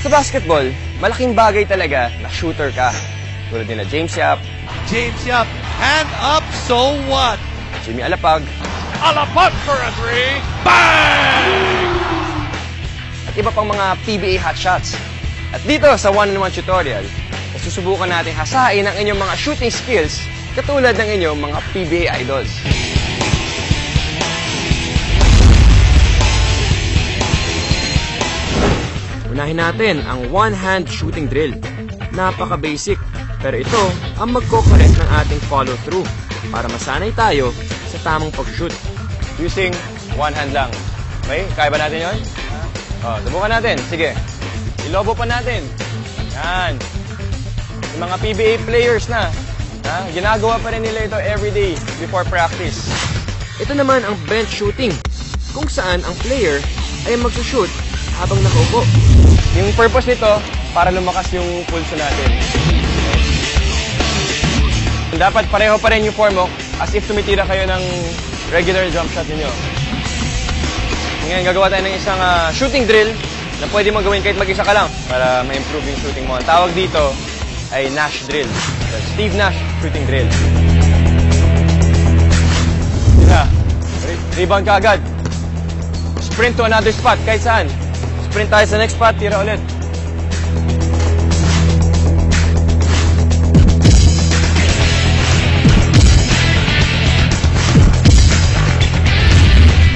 Sa basketball, malaking bagay talaga na shooter ka. Tulad nila James Yap, James Yap, hand up, so what? Jimmy Alapag, Alapag for a three. Bang! at iba pang mga PBA hotshots. At dito sa one-on-one tutorial, susubukan natin hasain ang inyong mga shooting skills katulad ng inyong mga PBA idols. Unahin natin ang one-hand shooting drill. Napaka-basic, pero ito ang magko-correct ng ating follow-through para masanay tayo sa tamang pag-shoot. Using one hand lang. Okay? Kaya ba natin yun? Subukan natin. Sige. Ilobo pa natin. Yan. Yung mga PBA players na, ginagawa pa rin nila ito everyday before practice. Ito naman ang bench shooting, kung saan ang player ay magsushoot habang nakaupo. Yung purpose nito, para lumakas yung pulso natin. Dapat pareho pa rin yung form mo as if tumitira kayo ng regular jump shot ninyo. Ngayon, gagawa tayo ng isang shooting drill na pwede mo gawin kahit mag-isa ka lang para ma-improve yung shooting mo. Ang tawag dito ay Nash drill. Steve Nash shooting drill. Yun na. Rebound ka agad. Sprint to another spot, kahit saan. Sprint tayo sa next spot, tira ulit.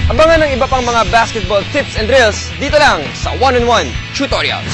Abangan ng iba pang mga basketball tips and drills dito lang sa one-on-one tutorials.